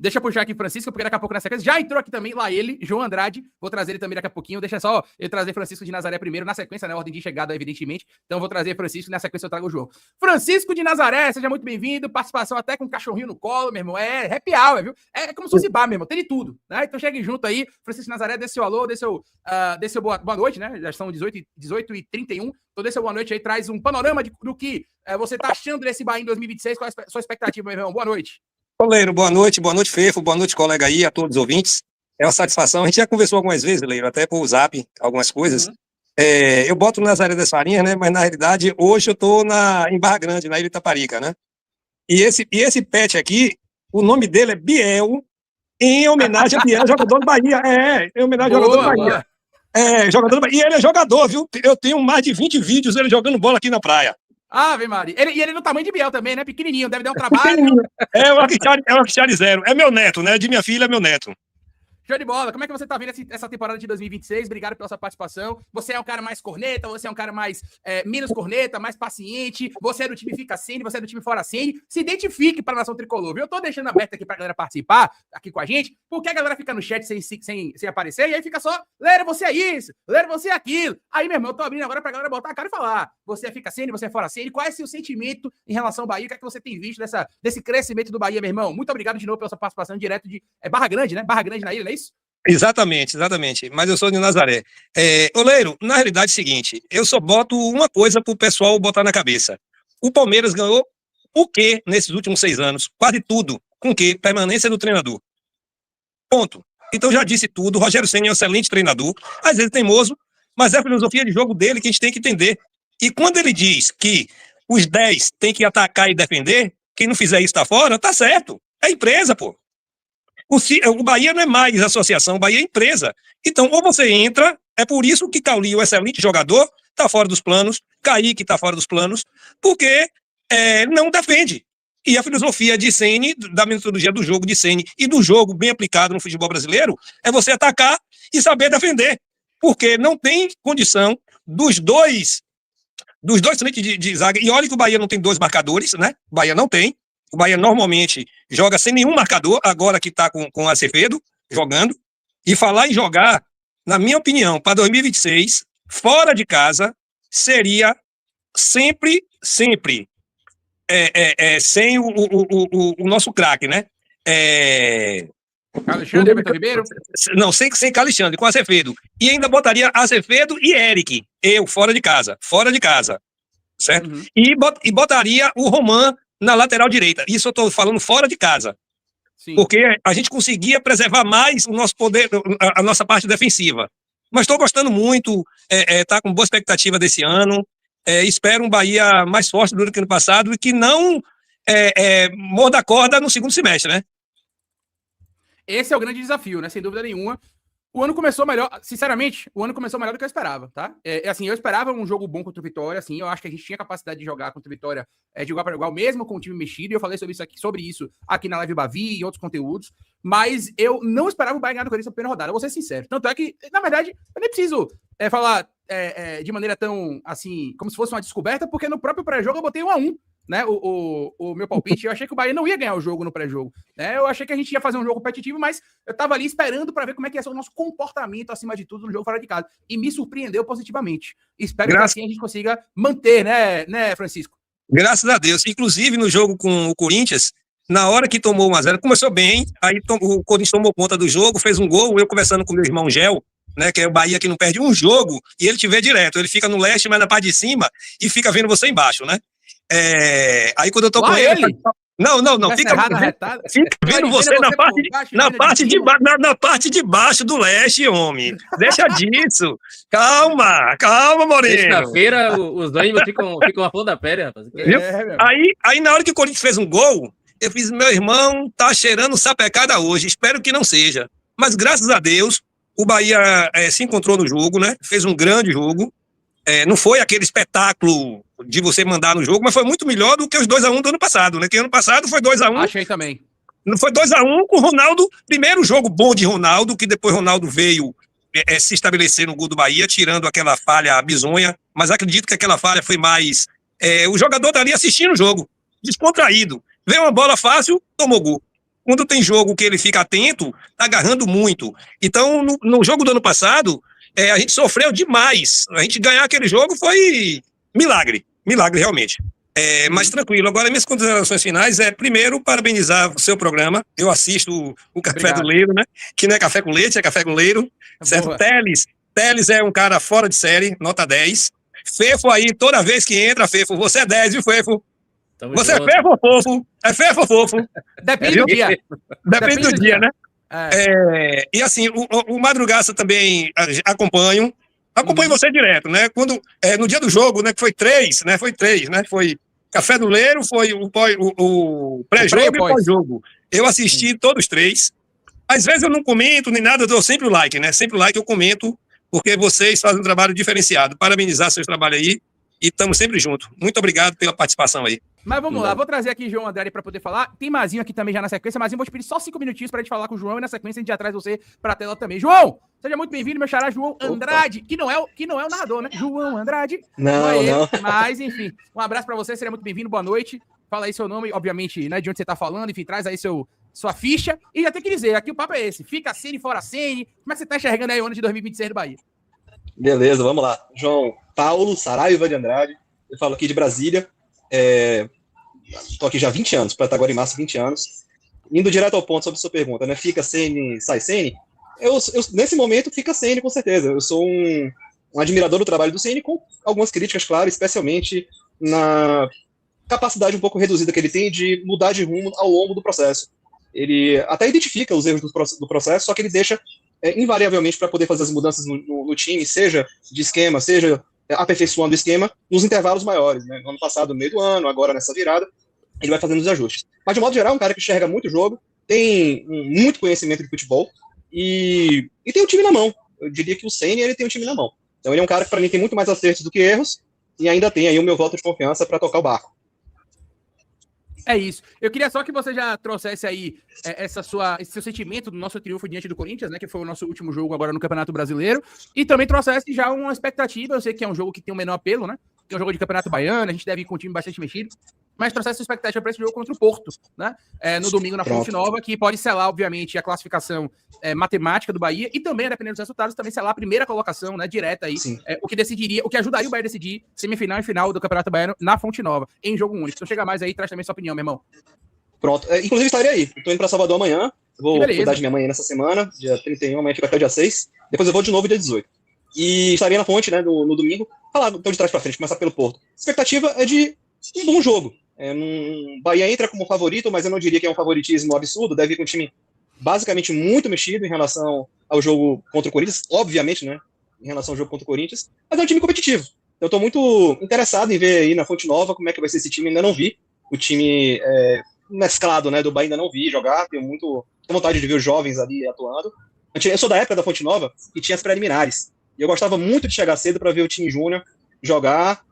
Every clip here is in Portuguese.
Deixa eu puxar aqui Francisco, porque daqui a pouco na sequência já entrou aqui também, lá ele, João Andrade. Vou trazer ele também daqui a pouquinho. Deixa só eu trazer Francisco de Nazaré primeiro, na sequência, na ordem de chegada, evidentemente. Então vou trazer Francisco e na sequência eu trago o João. Francisco de Nazaré, seja muito bem-vindo. Participação até com um cachorrinho no colo, meu irmão. É happy hour, viu? É como se fosse bar, meu irmão. Tem de tudo, né? Então chegue junto aí. Francisco de Nazaré, dê seu alô, dê seu boa noite, né? Já são 18h31. Então dê seu boa noite aí, traz um panorama do que você tá achando desse Bahia em 2026. Qual é a sua expectativa, meu irmão? Boa noite. Leiro, boa noite, Fefo, boa noite, colega aí, a todos os ouvintes. É uma satisfação, a gente já conversou algumas vezes, Leiro, até por zap, algumas coisas. Uhum. Eu boto Nazaré das Farinhas, né, mas na realidade, hoje eu tô em Barra Grande, na Ilha Itaparica, né. E esse pet aqui, o nome dele é Biel, em homenagem a Biel, jogador do Bahia, em homenagem ao jogador do Bahia. Jogador do Bahia, e ele é jogador, viu, eu tenho mais de 20 vídeos ele jogando bola aqui na praia. Ave Maria. E ele no tamanho de Biel também, né? Pequenininho, deve dar um trabalho. É o Arquichari Zero. É meu neto, né? De minha filha é meu neto. Show de bola. Como é que você tá vendo essa temporada de 2026? Obrigado pela sua participação. Você é um cara mais corneta, você é um cara mais menos corneta, mais paciente. Você é do time Fica Sene, você é do time Fora Sene. Se identifique para a Nação Tricolor, viu? Eu tô deixando aberto aqui pra galera participar aqui com a gente, porque a galera fica no chat sem aparecer, e aí fica só, Leira, você é isso, Leira, você é aquilo. Aí, meu irmão, eu tô abrindo agora pra galera botar a cara e falar. Você é Fica Sene, você é Fora Sene. Qual é o seu sentimento em relação ao Bahia? O que é que você tem visto desse crescimento do Bahia, meu irmão? Muito obrigado de novo pela sua participação direto de Barra Grande, né? Barra Grande na ilha, não é isso? Exatamente. Mas eu sou de Nazaré. Oleiro, na realidade é o seguinte, eu só boto uma coisa pro pessoal botar na cabeça. O Palmeiras ganhou o quê nesses últimos 6 anos? Quase tudo. Com o quê? Permanência do treinador. Ponto. Então já disse tudo, o Rogério Ceni é um excelente treinador, às vezes teimoso, mas é a filosofia de jogo dele que a gente tem que entender. E quando ele diz que os 10 tem que atacar e defender, quem não fizer isso tá fora, tá certo. É empresa, pô. O Bahia não é mais associação, o Bahia é empresa. Então, ou você entra, é por isso que Cauli, o excelente jogador, está fora dos planos, Kaique está fora dos planos, porque não defende. E a filosofia de Ceni, da metodologia do jogo de Ceni e do jogo bem aplicado no futebol brasileiro, é você atacar e saber defender. Porque não tem condição dos dois frentes de zaga. E olha que o Bahia não tem 2 marcadores, né? O Bahia não tem. O Bahia normalmente joga sem nenhum marcador, agora que está com o Acevedo jogando. E falar em jogar, na minha opinião, para 2026, fora de casa, seria sempre sem o nosso craque, né? Alexandre, Everton Ribeiro? Não, sem Alexandre, com Acevedo. E ainda botaria Acevedo e Eric. Fora de casa. Certo? Uhum. E botaria o Roman na lateral direita. Isso eu estou falando fora de casa. Sim. Porque a gente conseguia preservar mais o nosso poder, a nossa parte defensiva. Mas estou gostando muito, tá com boa expectativa desse ano. Espero um Bahia mais forte do que no passado e que não morda a corda no segundo semestre, né? Esse é o grande desafio, né? Sem dúvida nenhuma. O ano começou melhor, sinceramente, o ano começou melhor do que eu esperava, tá? Assim, eu esperava um jogo bom contra o Vitória, assim, eu acho que a gente tinha capacidade de jogar contra o Vitória de igual para igual, mesmo com o time mexido, e eu falei sobre isso aqui na Live Bavi e outros conteúdos, mas eu não esperava o Bahia ganhar do Corinthians na primeira rodada, vou ser sincero. Tanto é que, na verdade, eu nem preciso falar de maneira tão, assim, como se fosse uma descoberta, porque no próprio pré-jogo eu botei 1-1, né, o meu palpite. Eu achei que o Bahia não ia ganhar o jogo no pré-jogo, né? Eu achei que a gente ia fazer um jogo competitivo, mas eu tava ali esperando para ver como é que ia ser o nosso comportamento, acima de tudo, no jogo fora de casa. E me surpreendeu positivamente. Espero que assim a gente consiga manter, né, Francisco? Graças a Deus. Inclusive, no jogo com o Corinthians, na hora que tomou 1-0, começou bem, aí o Corinthians tomou conta do jogo, fez um gol, eu conversando com meu irmão Gel, né, que é o Bahia que não perde um jogo, e ele te vê direto. Ele fica no leste, mas na parte de cima, e fica vendo você embaixo, né? Aí quando eu tô com ele... Não. Fica vendo você na parte de baixo do leste, homem. Deixa disso. Calma, Moreno. Sexta-feira os dois ficam a flor da pele, rapaz. Aí na hora que o Corinthians fez um gol, eu fiz, meu irmão, tá cheirando sapecada hoje. Espero que não seja. Mas graças a Deus, o Bahia se encontrou no jogo, né? Fez um grande jogo. Não foi aquele espetáculo de você mandar no jogo, mas foi muito melhor do que os 2-1 do ano passado, né? Que ano passado foi 2-1. Achei também. Não foi 2-1 com o Ronaldo, primeiro jogo bom de Ronaldo, que depois Ronaldo veio se estabelecer no gol do Bahia, tirando aquela falha bizonha, mas acredito que aquela falha foi mais... o jogador tá ali assistindo o jogo, descontraído. Veio uma bola fácil, tomou gol. quando tem jogo que ele fica atento, tá agarrando muito. Então, no jogo do ano passado, a gente sofreu demais. A gente ganhar aquele jogo foi milagre realmente. Mas tranquilo. Agora, minhas considerações finais primeiro, parabenizar o seu programa. Eu assisto o Café Obrigado. do Leiro, né? Que não é café com leite, é café com leiro. Certo? Boa. Teles é um cara fora de série, nota 10. Fefo aí, toda vez que entra, Fefo, você é 10, viu, Fefo? Tamo Você junto. é Fefo ou fofo? É Fefo ou fofo? Depende do dia. Depende do dia, né? É. E assim, o Madrugaça também acompanho você direto, né? Quando, no dia do jogo, né, que foi 3, né? Foi Café do Leiro, foi o pré-jogo e o pós-jogo. Eu assisti todos 3. Às vezes eu não comento nem nada, eu dou sempre o like, né? Sempre o like eu comento, porque vocês fazem um trabalho diferenciado. Parabenizar seus trabalhos aí e estamos sempre juntos. Muito obrigado pela participação aí. Mas vamos lá, vou trazer aqui João Andrade para poder falar. Tem Mazinho aqui também já na sequência. Mazinho, vou te pedir só 5 minutinhos para gente falar com o João e na sequência a gente já traz você para a tela também. João, seja muito bem-vindo, meu xará João Andrade, que não é o narrador, né? João Andrade. Não. Mas, enfim, um abraço para você, seja muito bem-vindo, boa noite. Fala aí seu nome, obviamente, né, de onde você tá falando, enfim, traz aí sua ficha. E já tem que dizer, aqui o papo é esse, fica Ceni, fora Ceni. Como é que você tá enxergando aí o ano de 2026 do Bahia? Beleza, vamos lá. João Paulo Saraiva de Andrade, eu falo aqui de Brasília. Estou aqui já há 20 anos, para estar agora em março, 20 anos. Indo direto ao ponto sobre a sua pergunta, né? Fica Ceni, sai Ceni? Eu, nesse momento, fica Ceni, com certeza. Eu sou um admirador do trabalho do Ceni, com algumas críticas, claro, especialmente na capacidade um pouco reduzida que ele tem de mudar de rumo ao longo do processo. Ele até identifica os erros do processo, só que ele deixa, invariavelmente, para poder fazer as mudanças no time, seja de esquema, seja aperfeiçoando o esquema, nos intervalos maiores, né? No ano passado, no meio do ano, agora nessa virada, ele vai fazendo os ajustes. Mas, de modo geral, é um cara que enxerga muito o jogo, tem muito conhecimento de futebol e tem o time na mão. Eu diria que o Ceni, ele tem o time na mão. Então, ele é um cara que, para mim, tem muito mais acertos do que erros e ainda tem aí o meu voto de confiança para tocar o barco. É isso. Eu queria só que você já trouxesse aí esse seu sentimento do nosso triunfo diante do Corinthians, né? Que foi o nosso último jogo agora no Campeonato Brasileiro. E também trouxesse já uma expectativa. Eu sei que é um jogo que tem um menor apelo, né? Que é um jogo de Campeonato Baiano, a gente deve ir com um time bastante mexido. Mas trouxesse uma expectativa para esse jogo contra o Porto, né? No domingo na Fonte Nova, que pode selar, obviamente, a classificação matemática do Bahia e também, dependendo dos resultados, também selar a primeira colocação, né? Direta aí. O que decidiria, o que ajudaria o Bahia a decidir semifinal e final do Campeonato Baiano na Fonte Nova, em jogo único. Então chega mais aí, traz também sua opinião, meu irmão. Pronto. Inclusive, estarei aí. Estou indo para Salvador amanhã. Vou cuidar de minha mãe nessa semana, dia 31, amanhã fica até dia 6. Depois eu vou de novo dia 18. E estarei na Fonte, né, no domingo. Falar então de trás para frente, começar pelo Porto. A expectativa é de um bom jogo. Bahia entra como favorito, mas eu não diria que é um favoritismo absurdo. Deve ir com um time basicamente muito mexido em relação ao jogo contra o Corinthians, obviamente, né? Em relação ao jogo contra o Corinthians, mas é um time competitivo. Eu estou muito interessado em ver aí na Fonte Nova como é que vai ser esse time. Ainda não vi o time mesclado, né? Do Bahia ainda não vi jogar. Tenho vontade de ver os jovens ali atuando. Eu sou da época da Fonte Nova e tinha as preliminares. E eu gostava muito de chegar cedo para ver o time júnior jogar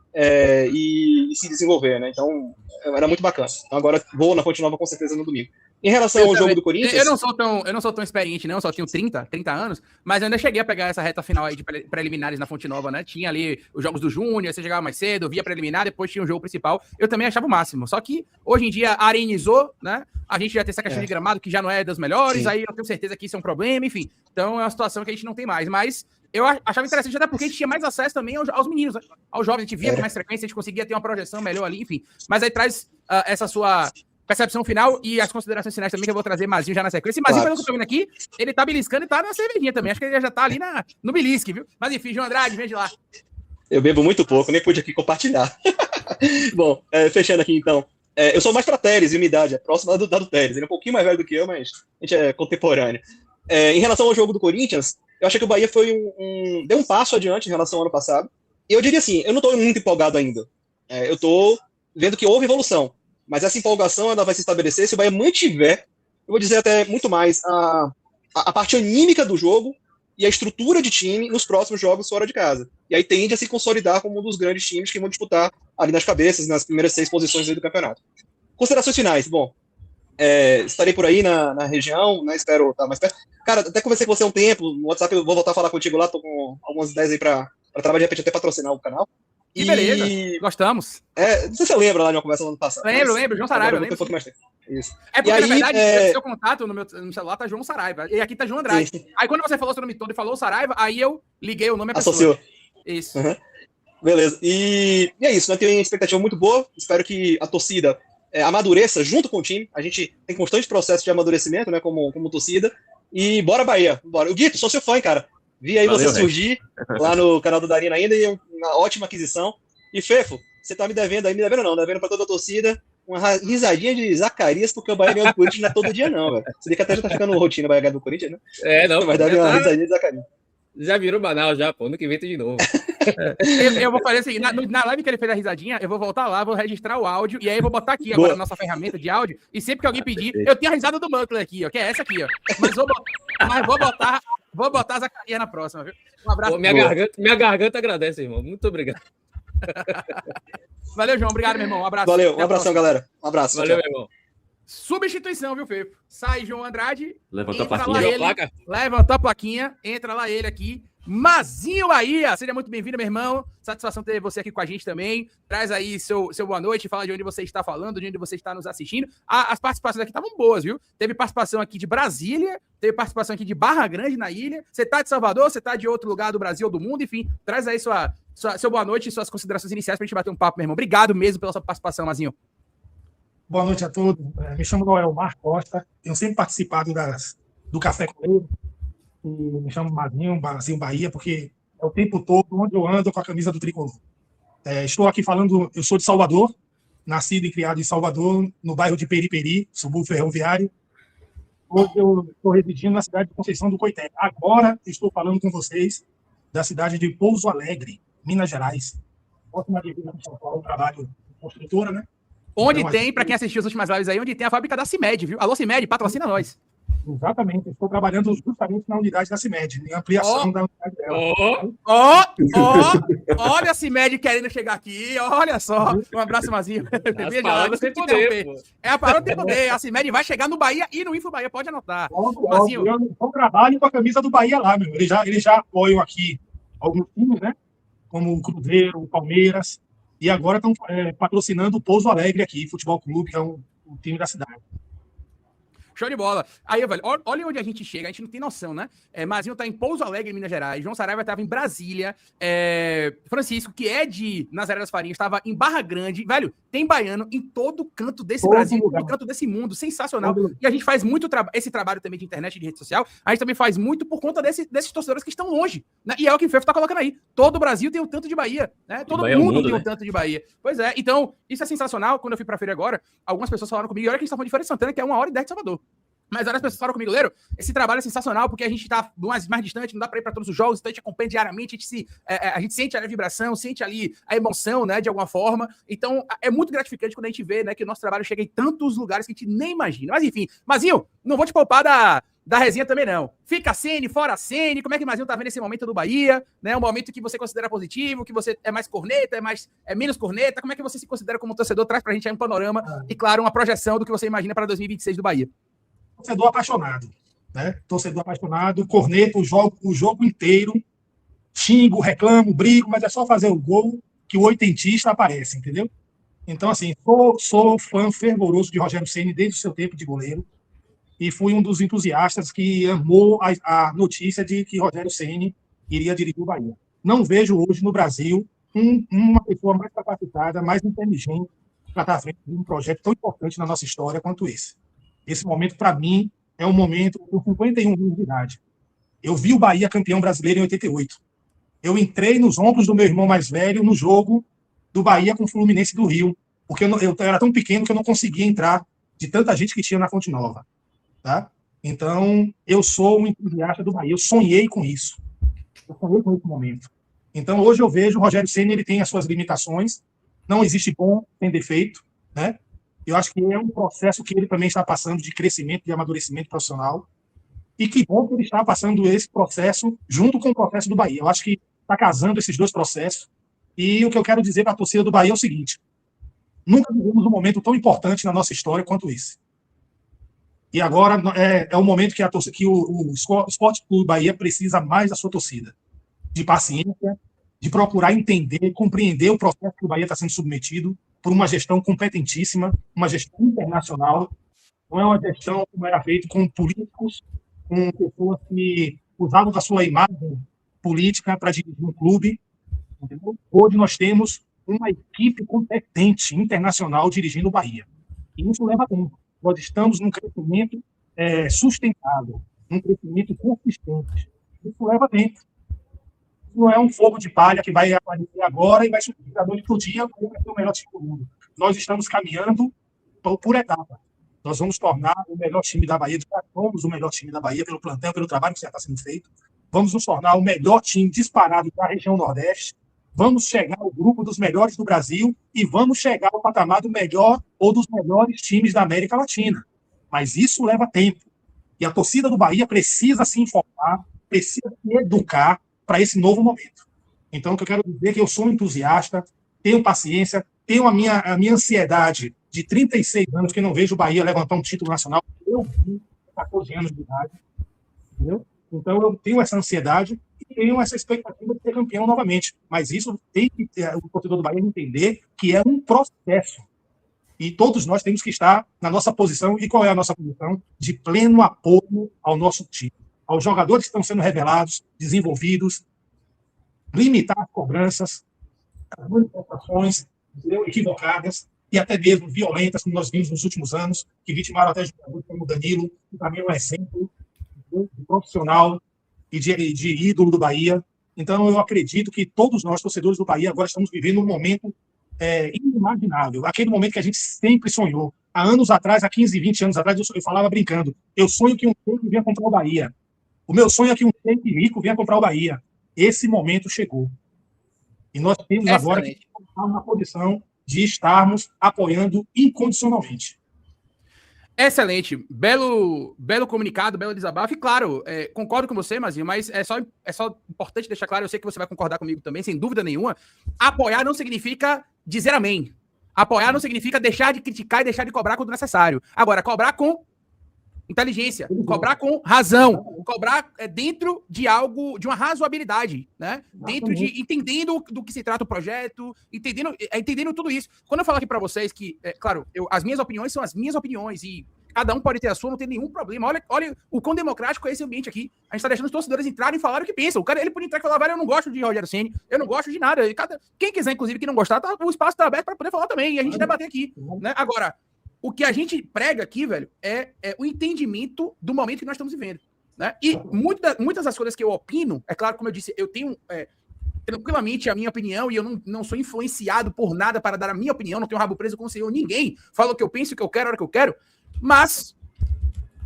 e se desenvolver, né? Então, era muito bacana. Então, agora vou na Fonte Nova com certeza no domingo. Em relação ao jogo do Corinthians... Eu não sou tão experiente, não. Só tenho 30 anos. Mas eu ainda cheguei a pegar essa reta final aí de preliminares na Fonte Nova, né? Tinha ali os jogos do Júnior, você chegava mais cedo, via preliminar, depois tinha o jogo principal. Eu também achava o máximo. Só que, hoje em dia, arenizou, né? A gente já tem essa questão de gramado que já não é das melhores. Sim. Aí eu tenho certeza que isso é um problema, enfim. Então, é uma situação que a gente não tem mais. Mas... eu achava interessante até porque a gente tinha mais acesso também aos meninos, né? Aos jovens, a gente via com mais frequência, a gente conseguia ter uma projeção melhor ali, enfim. Mas aí traz essa sua percepção final e as considerações finais também, que eu vou trazer Mazinho já na sequência. E Mazinho, pelo que eu tô vendo aqui, ele tá beliscando e tá na cervejinha também. Acho que ele já tá ali no belisque, viu? Mas enfim, João Andrade, vem de lá. Eu bebo muito pouco, nem pude aqui compartilhar. Bom, fechando aqui então. Eu sou mais pra Teres, e minha idade é próxima da do Teres. Ele é um pouquinho mais velho do que eu, mas a gente é contemporâneo. Em relação ao jogo do Corinthians, eu achei que o Bahia deu um passo adiante em relação ao ano passado. E eu diria assim, eu não estou muito empolgado ainda. Eu estou vendo que houve evolução. Mas essa empolgação ela vai se estabelecer se o Bahia mantiver, eu vou dizer até muito mais, a parte anímica do jogo e a estrutura de time nos próximos jogos fora de casa. E aí tende a se consolidar como um dos grandes times que vão disputar ali nas cabeças, nas primeiras 6 posições aí do campeonato. Considerações finais. Bom, estarei por aí na região, né? Espero estar mais perto. Cara, até conversei com você há um tempo, no WhatsApp eu vou voltar a falar contigo lá, tô com algumas ideias aí para trabalhar, de repente até patrocinar o canal. E beleza, gostamos. Não sei se você lembra lá de uma conversa no ano passado. Lembro, João Saraiva. Isso. É porque, E aí, na verdade, seu contato no meu celular tá João Saraiva. E aqui tá João Andrade. Sim. Aí quando você falou seu nome todo e falou Saraiva, aí eu liguei o nome à pessoa. Associou. Isso. Uhum. Beleza. E é isso, né? Tenho uma expectativa muito boa. Espero que a torcida amadureça junto com o time. A gente tem constante processo de amadurecimento, né? Como torcida. E bora, Bahia. Bora. O Guito, sou seu fã, cara. Vi aí Valeu, você surgir lá no canal do Darina ainda e uma ótima aquisição. E Fefo, você tá me devendo aí, me devendo não, devendo pra toda a torcida. Uma risadinha de Zacarias, porque o Bahia ganhou do Corinthians não é todo dia, não, velho. Você vê que até já tá ficando rotina o Bahia ganhar do Corinthians, né? Não. Mas deve uma risadinha de Zacarias. Já virou banal, já, pô. Ano que vem tem de novo. Eu vou fazer assim, na live que ele fez a risadinha, eu vou voltar lá, vou registrar o áudio, e aí eu vou botar aqui agora a nossa ferramenta de áudio, e sempre que alguém pedir, eu tenho a risada do Buckler aqui, ó, que é essa aqui, ó. Mas vou botar a Zacarias na próxima, viu? Um abraço. Pô, minha garganta agradece, irmão. Muito obrigado. Valeu, João. Obrigado, meu irmão. Um abraço. Valeu, um abração, galera. Um abraço. Valeu, tchau. meu irmão. Substituição, viu, Fefo? Sai João Andrade. Levantou a entra plaquinha. lá ele, Placa? levantou a plaquinha, entra lá ele aqui. Mazinho Bahia, seja muito bem-vindo, meu irmão. Satisfação ter você aqui com a gente também. Traz aí seu boa noite, fala de onde você está falando, de onde você está nos assistindo. As participações aqui estavam boas, viu? Teve participação aqui de Brasília, teve participação aqui de Barra Grande, na ilha. Você tá de Salvador, você tá de outro lugar do Brasil ou do mundo, enfim. Traz aí seu boa noite e suas considerações iniciais pra gente bater um papo, meu irmão. Obrigado mesmo pela sua participação, Mazinho. Boa noite a todos. Me chamo Noel Mar Costa. Tenho sempre participado do Café com Ele. E me chamo Mazinho Bahia, porque é o tempo todo onde eu ando com a camisa do Tricolor. Estou aqui falando, eu sou de Salvador, nascido e criado em Salvador, no bairro de Periperi, subúrbio ferroviário. Hoje eu estou residindo na cidade de Conceição do Coité. Agora estou falando com vocês da cidade de Pouso Alegre, Minas Gerais. Próxima divisa com São Paulo, trabalho de construtora, né? Onde Então, tem, pra quem assistiu as últimas lives aí, onde tem a fábrica da CIMED, viu? Alô, CIMED, patrocina nós. Exatamente, estou trabalhando justamente na unidade da CIMED, em ampliação da unidade dela. Olha a CIMED querendo chegar aqui, olha só. Um abraço, Mazinho. As palavras têm poder, pô. É a palavra tem poder. A CIMED vai chegar no Bahia e no Info Bahia, pode anotar. Mazinho, eu trabalho com a camisa do Bahia lá, meu. Eles já apoiam aqui alguns times, né? Como o Cruzeiro, o Palmeiras, e agora estão patrocinando o Pouso Alegre aqui, Futebol Clube, que é o time da cidade. Show de bola. Aí, velho, olha onde a gente chega, a gente não tem noção, né? Mazinho tá em Pouso Alegre, Minas Gerais. João Saraiva estava em Brasília. Francisco, que é de Nazaré das Farinhas, estava em Barra Grande. Velho, tem baiano em todo canto desse Brasil, em todo canto desse mundo. Sensacional. E a gente faz muito esse trabalho também de internet e de rede social. A gente também faz muito por conta desses torcedores que estão longe. Né? E é o que o Fefo tá colocando aí. Todo o Brasil tem um tanto de Bahia. Né? Todo mundo tem um tanto de Bahia. Pois é. Então, isso é sensacional. Quando eu fui pra feira agora, algumas pessoas falaram comigo, e olha que a gente tá falando de Feira de Santana, que é 1h10 de Salvador. Mas várias pessoas falaram comigo, Leiro, esse trabalho é sensacional, porque a gente tá mais distante, não dá pra ir pra todos os jogos, então a gente acompanha diariamente, a gente sente a vibração, sente ali a emoção, né, de alguma forma. Então, é muito gratificante quando a gente vê, né, que o nosso trabalho chega em tantos lugares que a gente nem imagina. Mas enfim, Mazinho, não vou te poupar da resenha também, não. Fica a Sene, fora a Sene, como é que o Mazinho tá vendo esse momento do Bahia, né, um momento que você considera positivo, que você é mais corneta, é menos corneta, como é que você se considera como torcedor? Traz pra gente aí um panorama e, claro, uma projeção do que você imagina para 2026 do Bahia. Torcedor apaixonado, né? Torcedor apaixonado, corneta o jogo inteiro, xingo, reclamo, brigo, mas é só fazer o gol que o oitentista aparece, entendeu? Então, assim, sou fã fervoroso de Rogério Ceni desde o seu tempo de goleiro e fui um dos entusiastas que amou a notícia de que Rogério Ceni iria dirigir o Bahia. Não vejo hoje no Brasil uma pessoa mais capacitada, mais inteligente para estar à frente de um projeto tão importante na nossa história quanto esse. Esse momento, para mim, é um momento com 51 anos de idade. Eu vi o Bahia campeão brasileiro em 88. Eu entrei nos ombros do meu irmão mais velho no jogo do Bahia com o Fluminense do Rio, porque eu era tão pequeno que eu não conseguia entrar de tanta gente que tinha na Fonte Nova. Tá? Então, eu sou um entusiasta do Bahia. Eu sonhei com isso. Eu sonhei com esse momento. Então, hoje eu vejo o Rogério Ceni, ele tem as suas limitações. Não existe bom sem defeito, né? Eu acho que é um processo que ele também está passando de crescimento, de amadurecimento profissional. E que bom que ele está passando esse processo junto com o processo do Bahia. Eu acho que está casando esses dois processos. E o que eu quero dizer para a torcida do Bahia é o seguinte: nunca vivemos um momento tão importante na nossa história quanto esse. E agora é o momento que o Esporte Clube Bahia precisa mais da sua torcida. De paciência, de procurar entender, compreender o processo que o Bahia está sendo submetido por uma gestão competentíssima, uma gestão internacional, Não é uma gestão como era feito com políticos, com pessoas que usavam da sua imagem política para dirigir um clube. Entendeu? Hoje nós temos uma equipe competente internacional dirigindo o Bahia. E isso leva tempo. Nós estamos num crescimento sustentável, num crescimento consistente. Isso leva tempo. Não é um fogo de palha que vai aparecer agora e vai subir da noite para o dia para ser o melhor time do mundo. Nós estamos caminhando por etapa. Nós vamos tornar o melhor time da Bahia, já somos o melhor time da Bahia pelo plantel, pelo trabalho que já está sendo feito. Vamos nos tornar o melhor time disparado da região Nordeste. Vamos chegar ao grupo dos melhores do Brasil e vamos chegar ao patamar do melhor ou dos melhores times da América Latina. Mas isso leva tempo. E a torcida do Bahia precisa se informar, precisa se educar para esse novo momento. Então, o que eu quero dizer é que eu sou um entusiasta, tenho paciência, tenho a minha ansiedade de 36 anos que não vejo o Bahia levantar um título nacional. Eu vi 14 anos de idade. Entendeu? Então, eu tenho essa ansiedade e tenho essa expectativa de ser campeão novamente. Mas isso tem que o torcedor do Bahia entender que é um processo. E todos nós temos que estar na nossa posição. E qual é a nossa posição? De pleno apoio ao nosso time, aos jogadores que estão sendo revelados, desenvolvidos, limitar as cobranças, as manifestações equivocadas e até mesmo violentas, como nós vimos nos últimos anos, que vitimaram até jogadores como o Danilo, que também é um exemplo de profissional e de ídolo do Bahia. Então, eu acredito que todos nós, torcedores do Bahia, agora estamos vivendo um momento inimaginável. Aquele momento que a gente sempre sonhou. Há anos atrás, há 15, 20 anos atrás, eu falava brincando. Eu sonho que um sheik venha comprar o Bahia. O meu sonho é que um sheik rico venha comprar o Bahia. Esse momento chegou. E nós temos agora que estar na posição de estarmos apoiando incondicionalmente. Excelente. Belo comunicado, belo desabafo. E claro, concordo com você, Mazinho, mas é só importante deixar claro, eu sei que você vai concordar comigo também, sem dúvida nenhuma. Apoiar não significa dizer amém. Apoiar não significa deixar de criticar e deixar de cobrar quando necessário. Agora, cobrar com inteligência, cobrar com razão, cobrar dentro de algo, de uma razoabilidade, né? Dentro de entendendo do que se trata o projeto, entendendo tudo isso. Quando eu falo aqui para vocês que, claro, as minhas opiniões são as minhas opiniões e cada um pode ter a sua, não tem nenhum problema. Olha o quão democrático é esse ambiente aqui. A gente tá deixando os torcedores entrarem e falarem o que pensam. O cara, ele podia entrar e falar, velho, eu não gosto de Rogério Ceni, eu não gosto de nada. Quem quiser, inclusive, que não gostar, o espaço tá aberto para poder falar também e a gente debater aqui, né? Agora, o que a gente prega aqui, velho, é o entendimento do momento que nós estamos vivendo, né? E muitas das coisas que eu opino, é claro, como eu disse, eu tenho tranquilamente a minha opinião e eu não sou influenciado por nada para dar a minha opinião, não tenho rabo preso com o senhor, ninguém fala o que eu penso, o que eu quero, a hora que eu quero, mas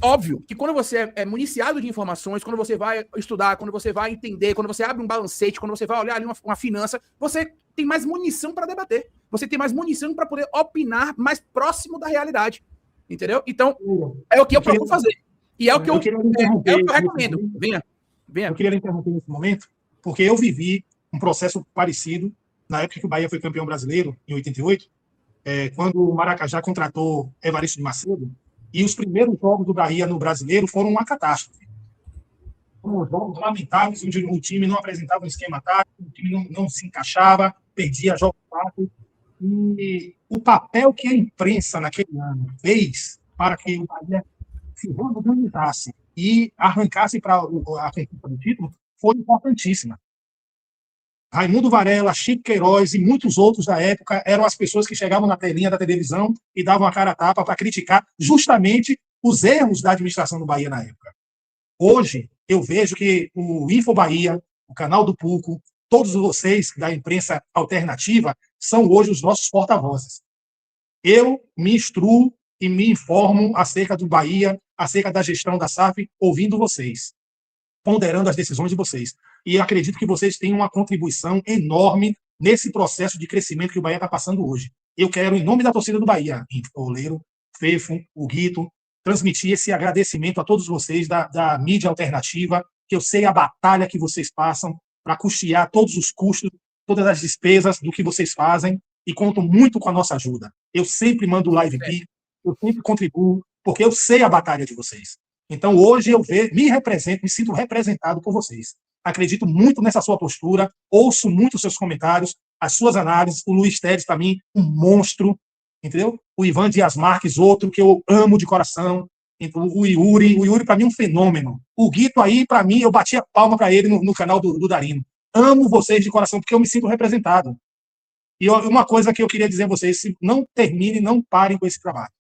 óbvio que quando você é municiado de informações, quando você vai estudar, quando você vai entender, quando você abre um balancete, quando você vai olhar ali uma finança, você tem mais munição para debater. Você tem mais munição para poder opinar mais próximo da realidade. Entendeu? Então, é o que eu procuro fazer. E é o que eu recomendo. Venha. Eu queria interromper nesse momento, porque eu vivi um processo parecido na época que o Bahia foi campeão brasileiro, em 88, quando o Maracajá contratou Evaristo de Macedo, e os primeiros jogos do Bahia no Brasileiro foram uma catástrofe. Foram jogos lamentáveis, onde o time não apresentava um esquema tático, o time não se encaixava, perdia jogos fáceis. E o papel que a imprensa naquele ano fez para que o Bahia se organizasse e arrancasse para a conquista do título foi importantíssima. Raimundo Varela, Chico Queiroz e muitos outros da época eram as pessoas que chegavam na telinha da televisão e davam a cara a tapa para criticar justamente os erros da administração do Bahia na época. Hoje, eu vejo que o Info Bahia, o canal do Puco, todos vocês da imprensa alternativa são hoje os nossos porta-vozes. Eu me instruo e me informo acerca do Bahia, acerca da gestão da SAF, ouvindo vocês, ponderando as decisões de vocês. E acredito que vocês têm uma contribuição enorme nesse processo de crescimento que o Bahia está passando hoje. Eu quero, em nome da torcida do Bahia, Oleiro, Fefo, o Guito, transmitir esse agradecimento a todos vocês da mídia alternativa, que eu sei a batalha que vocês passam para custear todos os custos, todas as despesas do que vocês fazem, e conto muito com a nossa ajuda. Eu sempre mando live aqui, eu sempre contribuo, porque eu sei a batalha de vocês. Então, hoje eu me sinto representado por vocês. Acredito muito nessa sua postura, ouço muito os seus comentários, as suas análises. O Luiz Teres, para mim, um monstro, entendeu? O Ivan Dias Marques, outro que eu amo de coração. O Yuri para mim é um fenômeno. O Guito aí, para mim, eu bati a palma para ele no canal do Darino. Amo vocês de coração, porque eu me sinto representado. E uma coisa que eu queria dizer a vocês, não terminem, não parem com esse trabalho.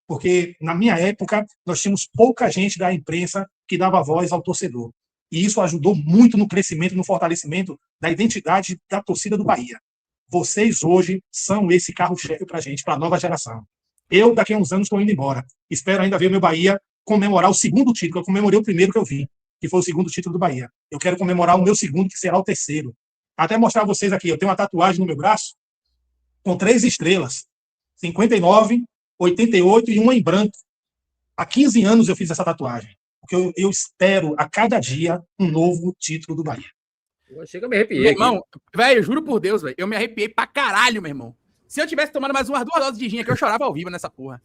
Porque, na minha época, nós tínhamos pouca gente da imprensa que dava voz ao torcedor. E isso ajudou muito no crescimento, no fortalecimento da identidade da torcida do Bahia. Vocês hoje são esse carro-chefe para a gente, para a nova geração. Eu, daqui a uns anos, estou indo embora. Espero ainda ver o meu Bahia comemorar o segundo título. Eu comemorei o primeiro que eu vi, que foi o segundo título do Bahia. Eu quero comemorar o meu segundo, que será o terceiro. Até mostrar a vocês aqui, eu tenho uma tatuagem no meu braço com 3 estrelas. 59, 88 e uma em branco. Há 15 anos eu fiz essa tatuagem. Porque eu espero a cada dia um novo título do Bahia. Chega a me arrepiar. Meu irmão, velho, juro por Deus, velho, eu me arrepiei pra caralho, meu irmão. Se eu tivesse tomado mais umas 2 doses de gin aqui, eu chorava ao vivo nessa porra.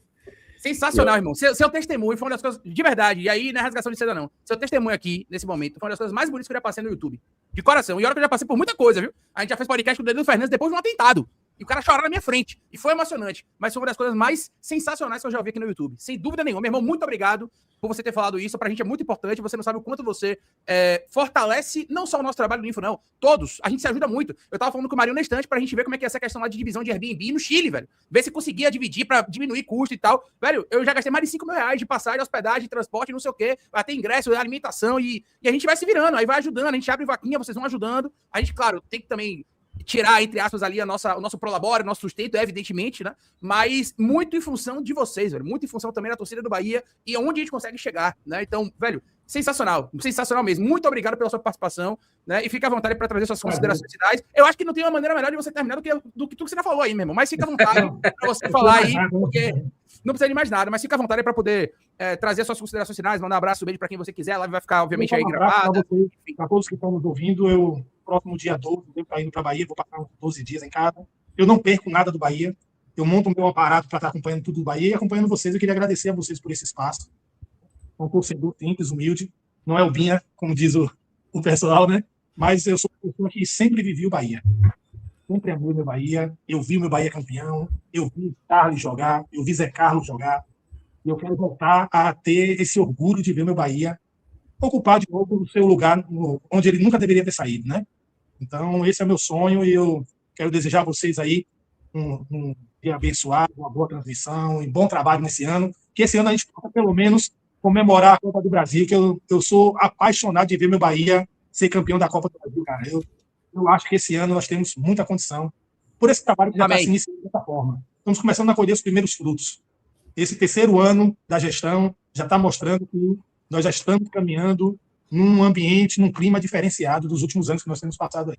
Sensacional, irmão. Seu testemunho foi uma das coisas, de verdade, e aí não é rasgação de seda, não. Seu testemunho aqui, nesse momento, foi uma das coisas mais bonitas que eu já passei no YouTube. De coração. E olha que eu já passei por muita coisa, viu? A gente já fez podcast com o Danilo Fernandes depois de um atentado. E o cara chorou na minha frente. E foi emocionante. Mas foi uma das coisas mais sensacionais que eu já vi aqui no YouTube. Sem dúvida nenhuma. Meu irmão, muito obrigado por você ter falado isso. Pra gente é muito importante. Você não sabe o quanto você fortalece não só o nosso trabalho no Info, não. Todos. A gente se ajuda muito. Eu tava falando com o Marinho na estante pra gente ver como é que é essa questão lá de divisão de Airbnb no Chile, velho. Ver se conseguia dividir pra diminuir custo e tal. Velho, eu já gastei mais de 5 mil reais de passagem, hospedagem, transporte, não sei o quê. Vai ter ingresso, alimentação e a gente vai se virando. Aí vai ajudando. A gente abre vaquinha, vocês vão ajudando. A gente, claro, tem que também tirar, entre aspas, ali o nosso prolabore, o nosso sustento, evidentemente, né? Mas muito em função de vocês, velho. Muito em função também da torcida do Bahia e onde a gente consegue chegar, né? Então, velho, sensacional. Sensacional mesmo. Muito obrigado pela sua participação, né? E fica à vontade para trazer suas considerações finais. Eu acho que não tem uma maneira melhor de você terminar do que tudo que você já falou aí, meu irmão. Mas fica à vontade para você falar aí, porque não precisa de mais nada, mas fica à vontade para poder trazer suas considerações finais, mandar um abraço, beijo para quem você quiser. A live vai ficar, obviamente, aí gravada. Para todos que estão nos ouvindo, próximo dia 12, eu estou indo para a Bahia, vou passar uns 12 dias em casa. Eu não perco nada do Bahia. Eu monto o meu aparato para estar acompanhando tudo do Bahia e acompanhando vocês. Eu queria agradecer a vocês por esse espaço. Um torcedor simples, humilde. Não é o Binha, como diz o pessoal, né? Mas eu sou uma pessoa que sempre vivi o Bahia. Sempre amei o meu Bahia. Eu vi o meu Bahia campeão. Eu vi Carlos jogar. Eu vi Zé Carlos jogar. E eu quero voltar a ter esse orgulho de ver o meu Bahia ocupar de novo o seu lugar onde ele nunca deveria ter saído, né? Então, esse é o meu sonho e eu quero desejar a vocês aí um dia abençoado, uma boa transmissão e bom trabalho nesse ano. Que esse ano a gente possa, pelo menos, comemorar a Copa do Brasil, que eu sou apaixonado de ver meu Bahia ser campeão da Copa do Brasil, cara. Eu acho que esse ano nós temos muita condição por esse trabalho que já está se iniciando dessa forma. Estamos começando a colher os primeiros frutos. Esse terceiro ano da gestão já está mostrando que nós já estamos caminhando num ambiente, num clima diferenciado dos últimos anos que nós temos passado aí.